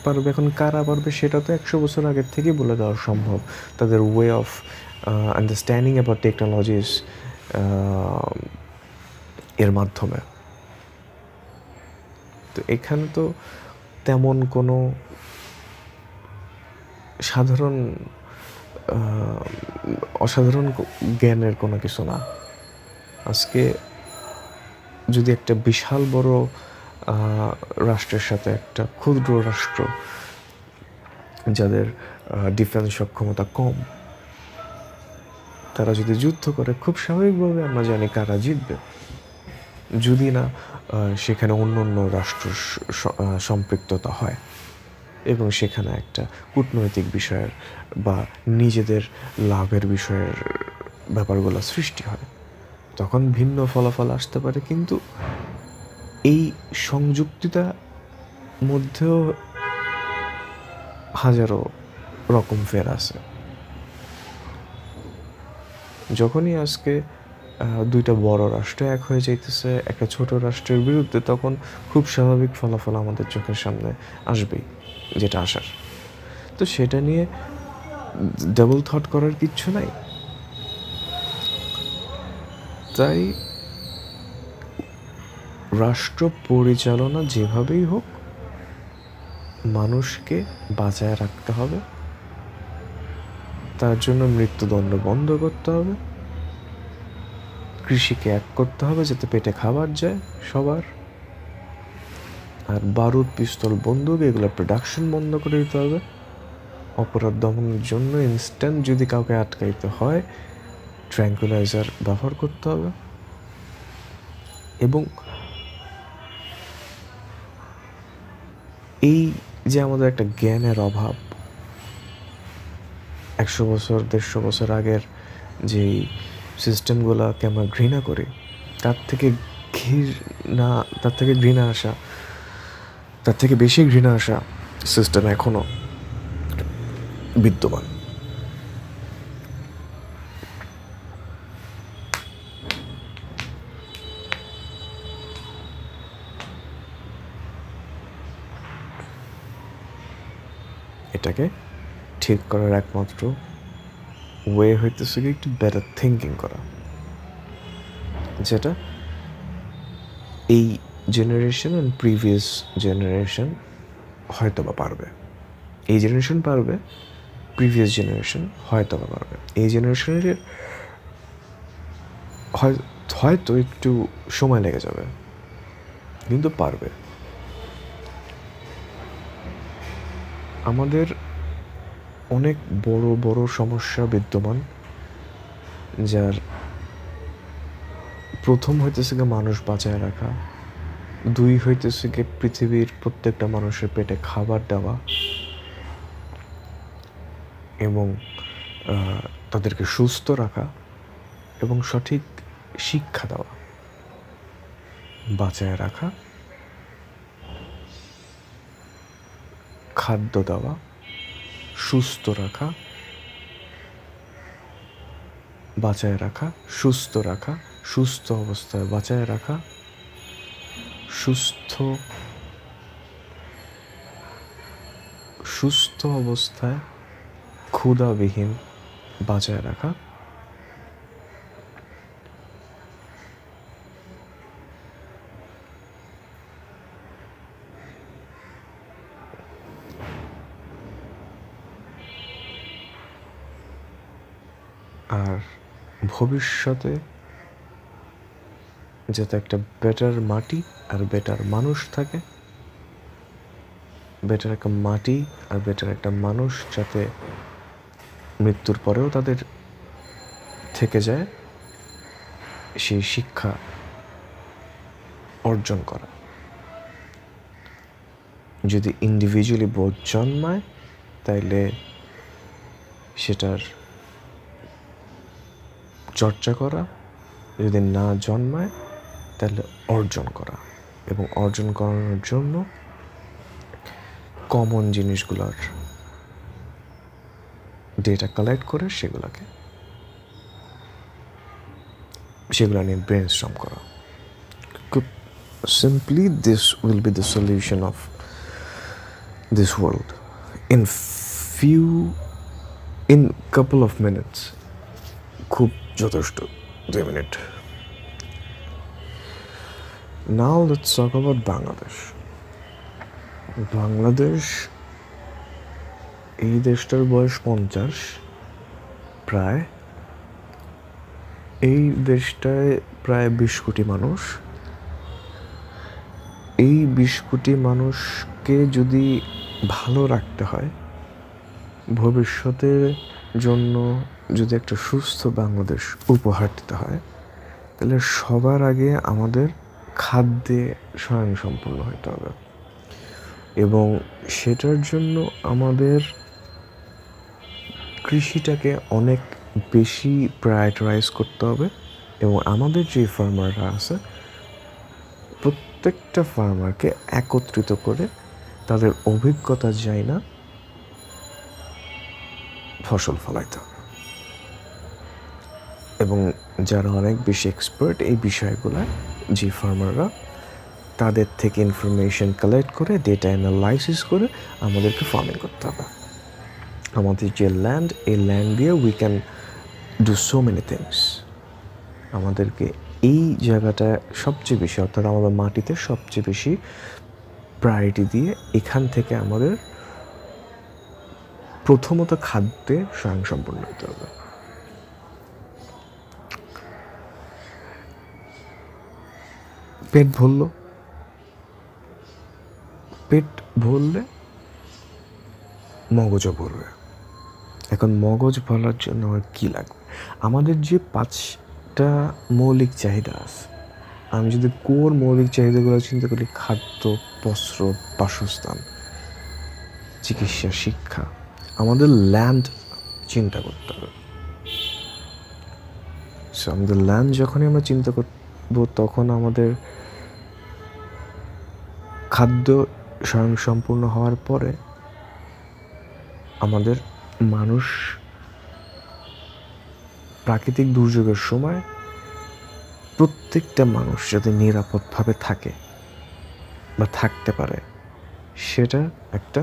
পারবে। এখন কারা পারবে সেটা তো 100 বছর আগের থেকেই বলে দেওয়া সম্ভব, তাদের way of understanding about technologies এর মাধ্যমে। তো এখানে তো তেমন কোনো অসাধারণ জ্ঞানের কোনো কিছু না। আজকে যদি একটা বিশাল বড় রাষ্ট্রের সাথে একটা ক্ষুদ্র রাষ্ট্র যাদের ডিফেন্স সক্ষমতা কম, তারা যদি যুদ্ধ করে, খুব স্বাভাবিকভাবে আমরা জানি কারা জিতবে, যদি না সেখানে অন্য অন্য রাষ্ট্র সম্পৃক্ততা হয় এবং সেখানে একটা কূটনৈতিক বিষয়ের বা নিজেদের লাভের বিষয়ের ব্যাপারগুলো সৃষ্টি হয়, তখন ভিন্ন ফলাফল আসতে পারে। কিন্তু এই সংযুক্তিতা মধ্যেও হাজারো রকম ফের আছে। যখনই আজকে দুইটা বড় রাষ্ট্র এক হয়ে যাইতেছে একটা ছোট রাষ্ট্রের বিরুদ্ধে, তখন খুব স্বাভাবিক ফলাফল আমাদের চোখের সামনে আসবেই, যেটা আসার। তো সেটা নিয়ে ডাবল থট করার কিচ্ছু নাই। তাই রাষ্ট্র পরিচালনা যেভাবেই হোক মানুষকে বাঁচায় রাখতে হবে, তার জন্য মৃত্যুদণ্ড বন্ধ করতে হবে, কৃষিকে এক করতে হবে যাতে পেটে খাবার যায় সবার, আর বারুদ, পিস্তল, বন্দুক এগুলোর প্রোডাকশন বন্ধ করে দিতে হবে। অপরাধ দমনের জন্য ইনস্ট্যান্ট যদি কাউকে আটকাইতে হয় ট্র্যাঙ্কুলাইজার ব্যবহার করতে হবে। এবং এই যে আমাদের একটা জ্ঞানের অভাব, 100 বছর 150 বছর আগের যেই সিস্টেমগুলোকে আমরা ঘৃণা করি, তার থেকে ঘৃণা আসা, তার থেকে বেশি ঘৃণা আসা সিস্টেম এখনও বিদ্যমান। এটাকে ঠিক করার একমাত্র ওয়ে হইতেছে কি একটু বেটার থিঙ্কিং করা, যেটা এই জেনারেশন অ্যান্ড প্রিভিয়াস জেনারেশন হয়তো বা পারবে। এই জেনারেশন পারবে, প্রিভিয়াস জেনারেশন হয়তো বা পারবে। এই জেনারেশনের হয়তো একটু সময় লেগে যাবে, কিন্তু পারবে। আমাদের অনেক বড় বড় সমস্যা বিদ্যমান, যার প্রথম হইতেছে গিয়ে মানুষ বাঁচায় রাখা, 2 হইতেছে গিয়ে পৃথিবীর প্রত্যেকটা মানুষের পেটে খাবার দেওয়া এবং তাদেরকে সুস্থ রাখা এবং সঠিক শিক্ষা দেওয়া। বাঁচায় রাখা, খাদ্য দেওয়া, সুস্থ রাখা, বাঁচায় রাখা, সুস্থ রাখা, সুস্থ অবস্থায় বাঁচায় রাখা, সুস্থ অবস্থায় ক্ষুধাবিহীন বাঁচায় রাখা, আর ভবিষ্যতে যাতে একটা বেটার মাটি আর বেটার মানুষ থাকে, বেটার একটা মাটি আর বেটার একটা মানুষ যাতে মৃত্যুর পরেও তাদের থেকে যায়, সেই শিক্ষা অর্জন করা। যদি ইন্ডিভিজুয়ালি বোধ জন্মায় তাইলে সেটার চর্চা করা, যদি না জন্মায় তাহলে অর্জন করা, এবং অর্জন করানোর জন্য কমন জিনিসগুলোর ডেটা কালেক্ট করে সেগুলো নিয়ে ব্রেনস্টর্ম করা। খুব simply this will be the solution of this world in couple of minutes. খুব যথেষ্ট 2 minute. Now let's talk about Bangladesh. Bangladesh, এই দেশটার বয়স 50 প্রায়। এই দেশটায় প্রায় 20 কোটি মানুষ। এই 20 কোটি মানুষকে যদি ভালো রাখতে হয়, ভবিষ্যতের জন্য যদি একটা সুস্থ বাংলাদেশ উপহার দিতে হয়, তাহলে সবার আগে আমাদের খাদ্যে স্বয়ংসম্পূর্ণ হতে হবে, এবং সেটার জন্য আমাদের কৃষিটাকে অনেক বেশি প্রায়োরিটাইজ করতে হবে। এবং আমাদের যে ফার্মাররা আছে, প্রত্যেকটা ফার্মারকে একত্রিত করে তাদের অভিজ্ঞতা যায় না ফসল ফলাইতে হবে, এবং যারা অনেক বেশি এক্সপার্ট এই বিষয়গুলো, যে ফার্মাররা, তাদের থেকে ইনফরমেশন কালেক্ট করে ডেটা অ্যানালাইসিস করে আমাদেরকে ফার্মিং করতে হবে। আমাদের যে ল্যান্ড, এই ল্যান্ড দিয়ে we can do so many things. আমাদেরকে এই জায়গাটা সবচেয়ে বেশি, অর্থাৎ আমাদের মাটিতে সবচেয়ে বেশি প্রায়োরিটি দিয়ে এখান থেকে আমাদের প্রথমত খাদ্যে স্বয়ংসম্পূর্ণ হতে হবে। পেট ভরল, পেট ভরলে মগজও ভরবে। এখন মগজ ভরার জন্য আমার কী লাগবে? আমাদের যে 5টা মৌলিক চাহিদা আছে, আমি যদি কোর মৌলিক চাহিদাগুলো চিন্তা করি, খাদ্য, বস্ত্র, বাসস্থান, চিকিৎসা, শিক্ষা, আমাদের ল্যান্ড চিন্তা করতে হবে। সো আমাদের ল্যান্ড যখনই আমরা চিন্তা করব, তখন আমাদের খাদ্য স্বয়ংসম্পূর্ণ হওয়ার পরে আমাদের মানুষ প্রাকৃতিক দুর্যোগের সময় প্রত্যেকটা মানুষ যাতে নিরাপদভাবে থাকে বা থাকতে পারে, সেটা একটা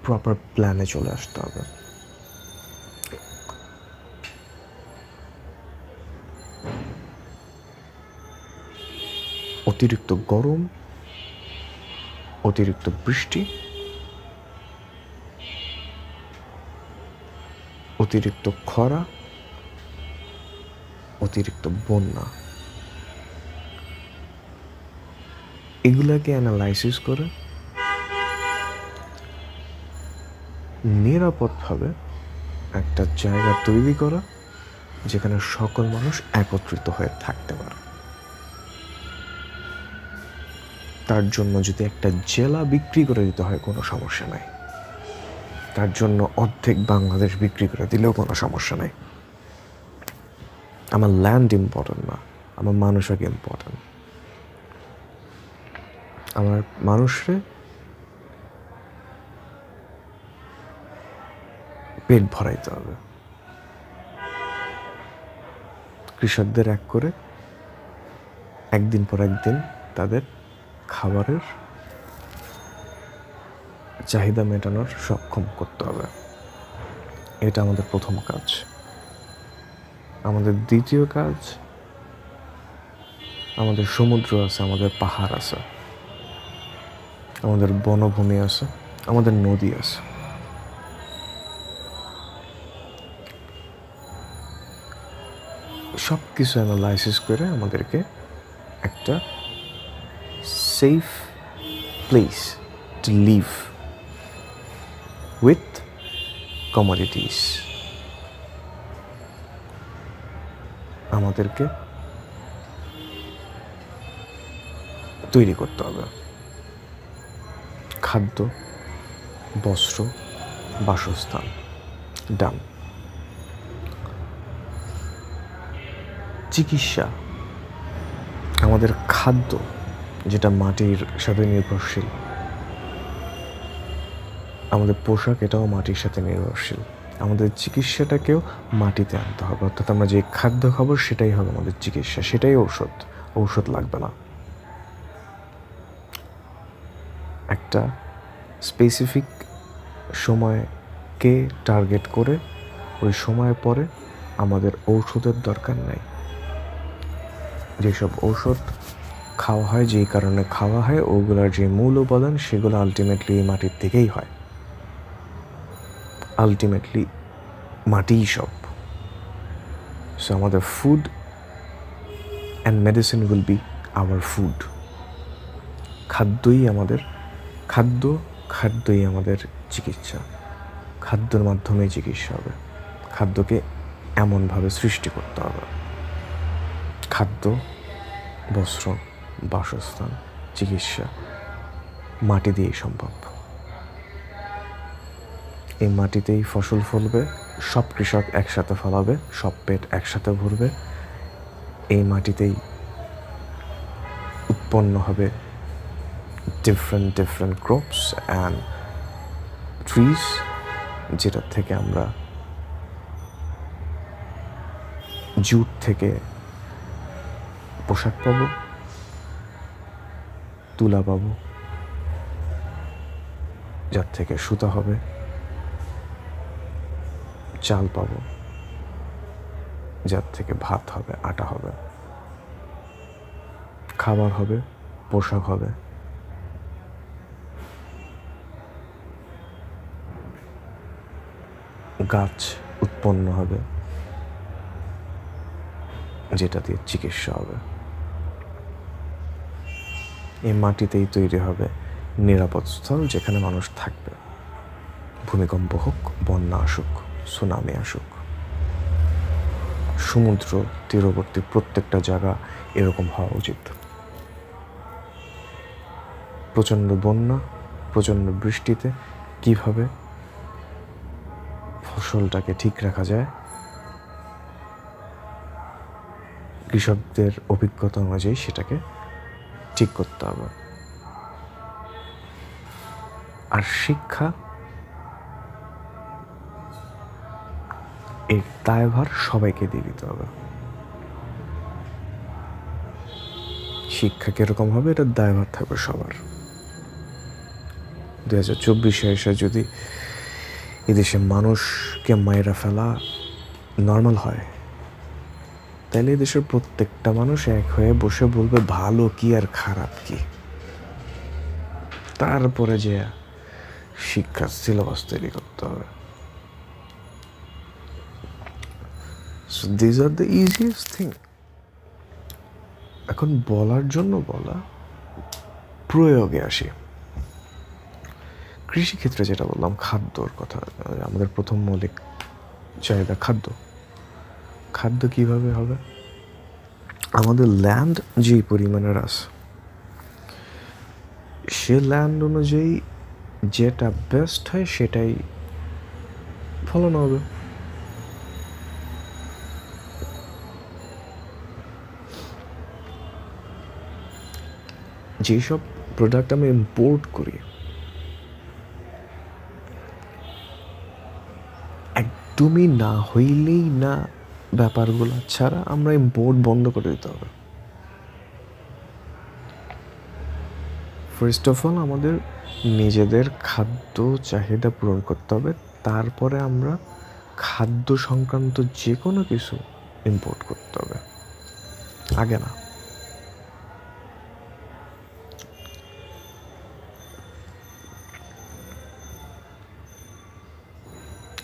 প্রপার প্ল্যানে চলে আসতে হবে। অতিরিক্ত গরম, অতিরিক্ত বৃষ্টি, অতিরিক্ত খরা, অতিরিক্ত বন্যা, এগুলাকে অ্যানালাইসিস করে নিরাপদভাবে একটা জায়গা তৈরি করা যেখানে সকল মানুষ একত্রিত হয়ে থাকতে পারে। তার জন্য যদি একটা জেলা বিক্রি করে দিতে হয়, কোনো সমস্যা নাই। তার জন্য অর্ধেক বাংলাদেশ বিক্রি করে দিলেও কোনো সমস্যা নাই। আমার ল্যান্ড ইম্পর্টেন্ট না, আমার মানুষ আগে ইম্পর্টেন্ট। আমার মানুষরে পেট ভরাইতে হবে। কৃষকদের এক করে একদিন পর একদিন তাদের খাবারের চাহিদা মেটানোর সক্ষম করতে হবে। এটা আমাদের প্রথম কাজ। আমাদের দ্বিতীয় কাজ, আমাদের সমুদ্র আছে, আমাদের পাহাড় আছে, আমাদের বনভূমি আছে, আমাদের নদী আছে। সব কিছু অ্যানালাইসিস করে আমাদেরকে একটা safe place to live with commodities আমাদেরকে তৈরি করতে হবে। খাদ্য, বস্ত্র, বাসস্থান, ডান। চিকিৎসা, আমাদের খাদ্য যেটা মাটির সাথে নির্ভরশীল, আমাদের পোশাক এটাও মাটির সাথে নির্ভরশীল। আমাদের চিকিৎসাটাকেও মাটিতে আনতে হবে, অর্থাৎ আমরা যে খাদ্য খাবো সেটাই হবে আমাদের চিকিৎসা, সেটাই ঔষধ। ঔষধ লাগবে না। একটা স্পেসিফিক সময়কে টার্গেট করে ওই সময় পরে আমাদের ঔষধের দরকার নাই। যেসব ঔষধ খাওয়া হয়, যেই কারণে খাওয়া হয়, ওগুলোর যে মূল উপাদান সেগুলো আলটিমেটলি মাটির থেকেই হয়। আলটিমেটলি মাটিই সব। সো আমাদের food and medicine will be our food. খাদ্যই আমাদের চিকিৎসা। খাদ্যের মাধ্যমেই চিকিৎসা হবে। খাদ্যকে এমনভাবে সৃষ্টি করতে হবে, খাদ্য, বস্ত্র, বাসস্থান, চিকিৎসা মাটি দিয়েই সম্ভব। এই মাটিতেই ফসল ফলবে, সব কৃষক একসাথে ফলাবে, সব পেট একসাথে ভরবে। এই মাটিতেই উৎপন্ন হবে ডিফারেন্ট ক্রপস অ্যান্ড ট্রিজ, যেটার থেকে আমরা জুট থেকে পোশাক পাবো, তুলা পাবো, যার থেকে সুতা হবে, চাল পাবো, যার থেকে ভাত হবে, আটা হবে, খাবার হবে, পোশাক হবে। গাছ উৎপন্ন হবে, যেটা দিয়ে চিকিৎসা হবে। এই মাটিতেই তৈরি হবে নিরাপদ স্থল যেখানে মানুষ থাকবে, ভূমিকম্প হোক, বন্যা আসুক, সুনামি আসুক। সমুদ্র তীরবর্তী প্রত্যেকটা জায়গা এরকম হওয়া উচিত। প্রচণ্ড বন্যা, প্রচণ্ড বৃষ্টিতে কিভাবে ফসলটাকে ঠিক রাখা যায়, কৃষকদের অভিজ্ঞতা অনুযায়ী সেটাকে ঠিক করতে হবে। আর শিক্ষা, এর দায়ভার সবাইকে দিয়ে দিতে হবে। শিক্ষা কিরকম হবে এটার দায়ভার থাকবে সবার। 2024 এসে যদি এদেশে মানুষকে মায়েরা ফেলা নর্মাল হয়, তাহলে এদেশের প্রত্যেকটা মানুষ এক হয়ে বসে বলবে ভালো কি আর খারাপ কি। তারপরে যে শিক্ষার সিলেবাস তৈরি করতে হবে। So these are the easiest thing. এখন বলার জন্য বলা, প্রয়োগে আসি। কৃষিক্ষেত্রে যেটা বললাম, খাদ্যর কথা, আমাদের প্রথম মৌলিক চাহিদা খাদ্য। খাদ্য কিভাবে হবে? আমাদের ল্যান্ড যে পরিমাণের আছে, সে ল্যান্ড অনুযায়ী যেটা বেস্ট হয় সেটাই ফলন হবে। যেসব প্রোডাক্ট আমি ইম্পোর্ট করি, একদমই না হইলেই না ব্যাপারগুলো ছাড়া আমরা ইম্পোর্ট বন্ধ করে দিতে হবে। ফার্স্ট অফ অল আমাদের নিজেদের খাদ্য চাহিদা পূরণ করতে হবে, তারপরে আমরা খাদ্য সংক্রান্ত যে কোনো কিছু ইম্পোর্ট করতে হবে, আগে না।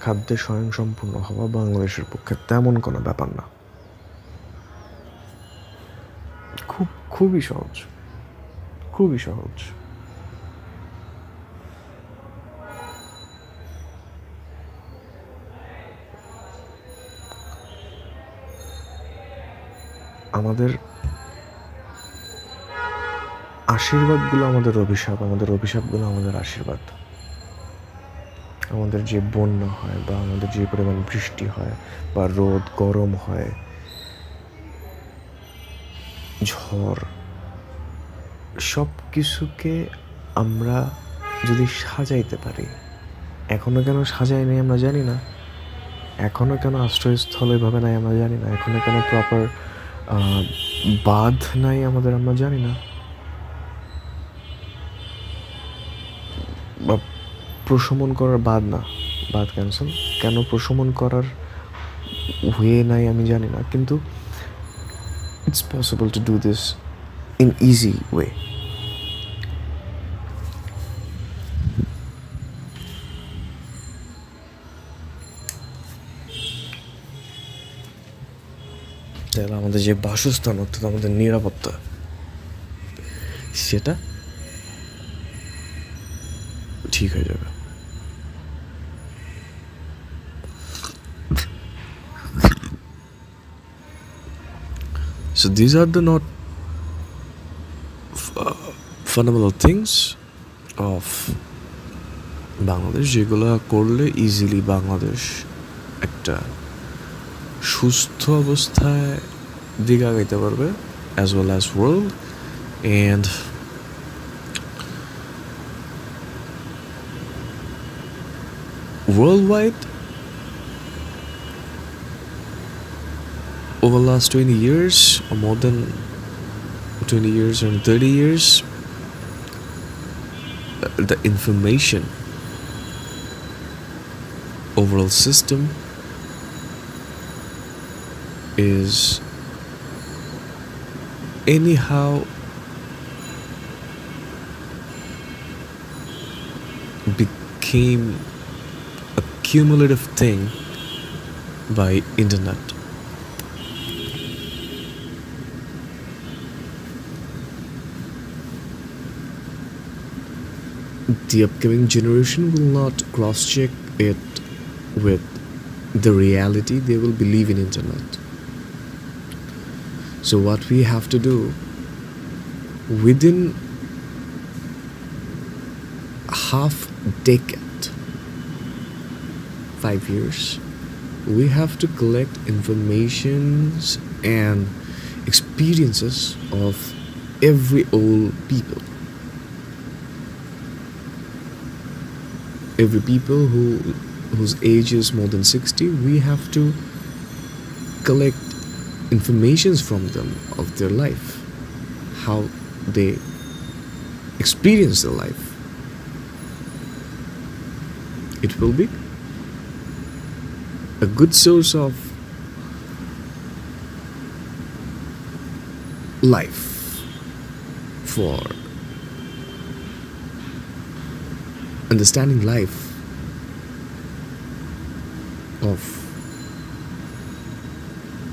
খাদ্যে স্বয়ংসম্পূর্ণ হওয়া বাংলাদেশের পক্ষে তেমন কোনো ব্যাপার না, খুবই সহজ, খুবই সহজ। আমাদের আশীর্বাদগুলো আমাদের অভিশাপ, আমাদের অভিশাপগুলো আমাদের আশীর্বাদ। আমাদের যে বন্যা হয় বা আমাদের যে পরিমাণ বৃষ্টি হয় বা রোদ গরম হয়, ঝড়, সব কিছুকে আমরা যদি সাজাইতে পারি, এখনো কেন সাজাই নেই আমরা জানি না, এখনো কেন আশ্রয়স্থল এভাবে নাই আমরা জানি না, এখনো কেন প্রপার বাঁধ নাই আমাদের আমরা জানি না, বা প্রশমন করার বাঁধ না, বাঁধ ক্যান্সেল, কেন প্রশমন করার ওয়ে নাই আমি জানি না, কিন্তু it's possible to do this in easy way. তাহলে আমাদের যে বাসস্থান, অর্থাৎ আমাদের নিরাপত্তা, সেটা ঠিক হয়ে যাবে। So these are the not fundamental things of Bangladesh, যেগুলো করলে ইজিলি বাংলাদেশ একটা সুস্থ অবস্থায় দিকে আগাইতে পারবে, as well as world. And worldwide, over the last 20 years, or more than 20 years or 30 years, the information overall system is anyhow became a cumulative thing by internet. the upcoming generation will not cross check it with the reality they will believe in internet. So what we have to do within half decade, 5 years, we have to collect informations and experiences of every old people, every people whose age is more than 60. We have to collect informations from them of their life, how they experience their life. It will be a good source of life for understanding life of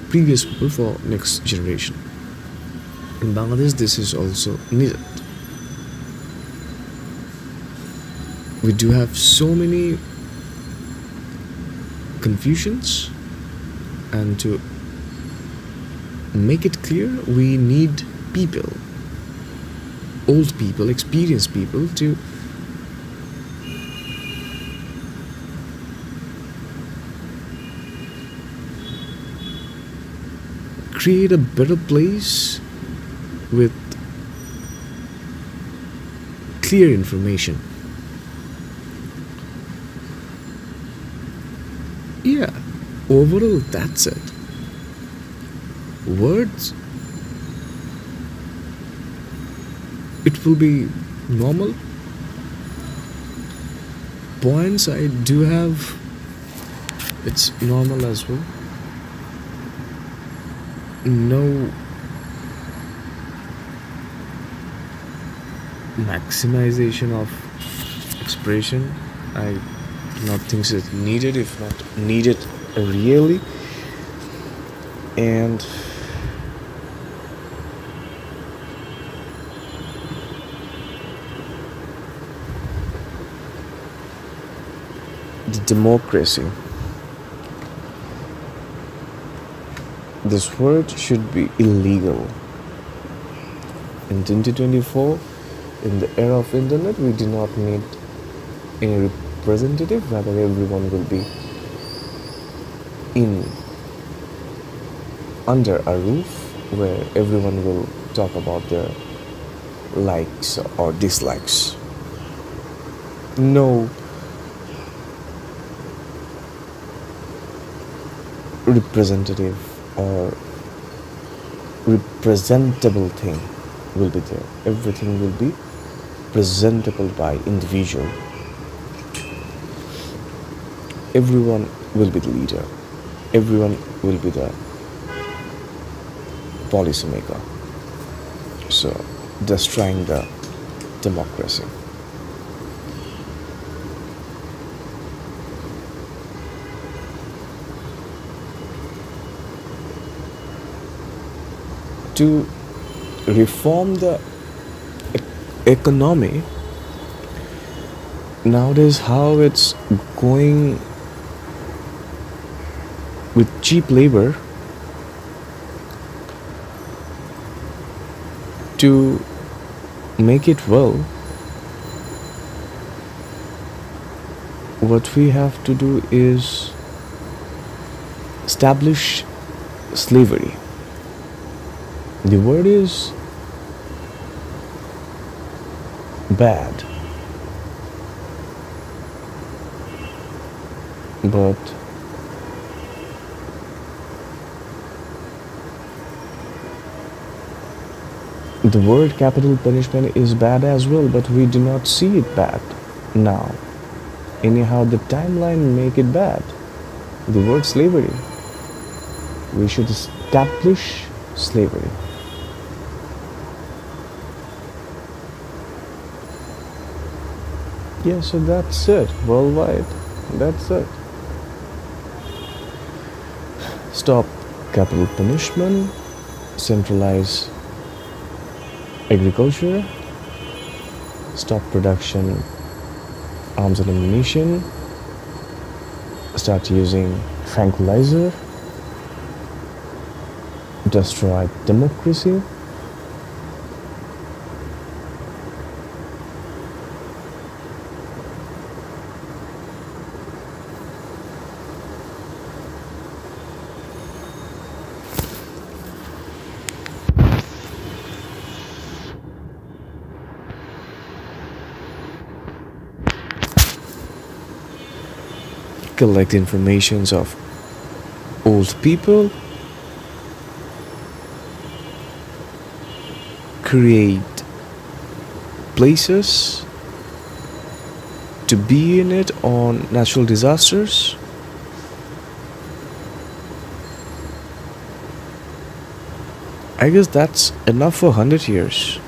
previous people for next generation. In Bangladesh, this is also needed. We do have so many confusions, and to make it clear, we need people, old people, experienced people, to create a better place with clear information. Yeah, overall, that's it. Words, it will be normal. Points, I do have, it's normal as well. No maximization of expression. I do not think it's needed, if not needed really. And the democracy, this word should be illegal. In 2024, in the era of internet, we do not need any representative, rather everyone will be in under a roof where everyone will talk about their likes or dislikes. No representative or representable thing will be there. Everything will be presentable by individual. Everyone will be the leader. Everyone will be the policymaker. So, destroying the democracy. To reform the economy, nowadays how it's going with cheap labor, to make it well, what we have to do is establish slavery. The word is bad, but the word capital punishment is bad as well, but we do not see it bad now. Anyhow, the timeline make it bad. The word slavery, we should establish slavery. Yeah, so that's it. Worldwide, that's it. Stop capital punishment, centralize agriculture, stop production arms and ammunition, start using tranquilizer, destroy democracy. Collect informations of old people, create places to be in it on natural disasters. I guess that's enough for 100 years.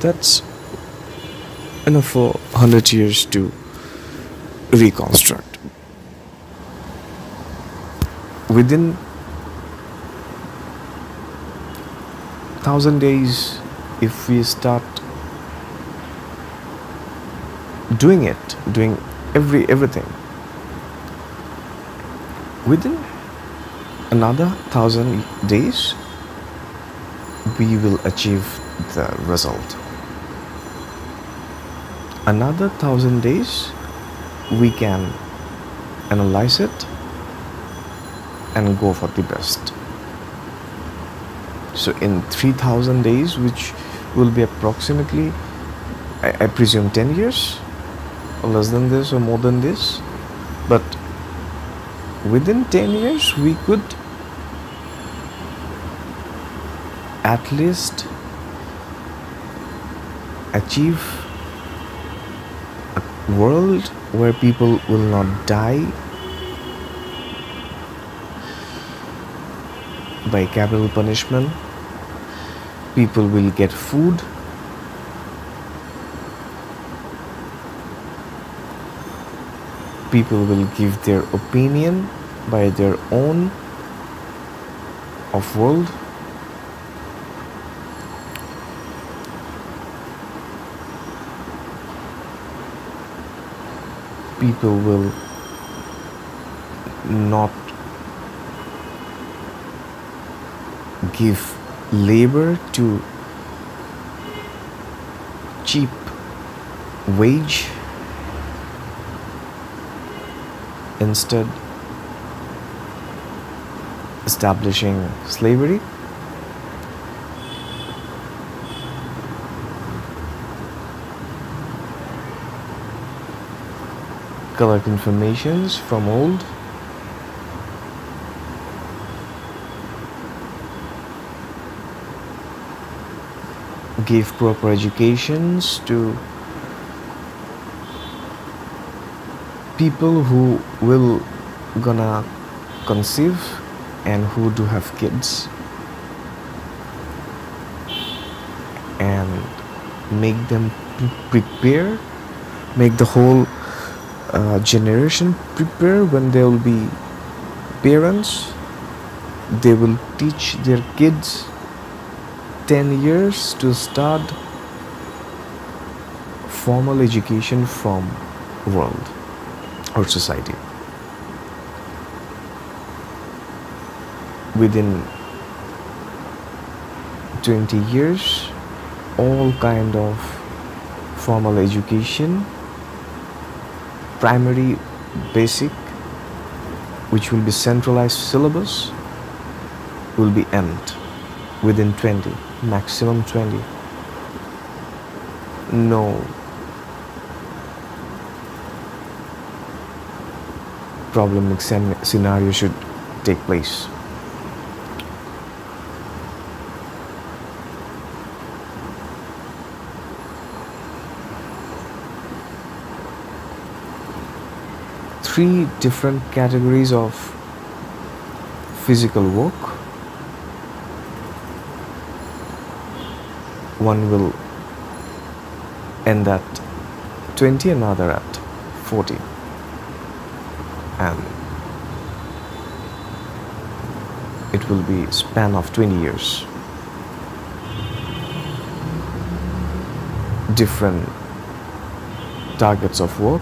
That's enough for 100 years to reconstruct. Within 1,000 days, if we start doing everything, within another 1,000 days, we will achieve the result. Another 1,000 days, we can analyze it and go for the best. So in 3,000 days, which will be approximately, I presume 10 years, or less than this or more than this, but within 10 years we could at least achieve a world where people will not die by capital punishment. People will get food. People will give their opinion by their own of world. People will not give labor to cheap wage, instead establishing slavery. Collect informations from old. Give proper educations to people who will gonna conceive and who do have kids, and make them prepare, make the whole generation prepare. When they will be parents, they will teach their kids 10 years to start formal education from world or society. Within 20 years, all kind of formal education, primary, basic, which will be centralized syllabus, will be end within 20, maximum 20. No problematic scenario should take place. Three different categories of physical work. One will end at 20, another at 40. And it will be span of 20 years. Different targets of work,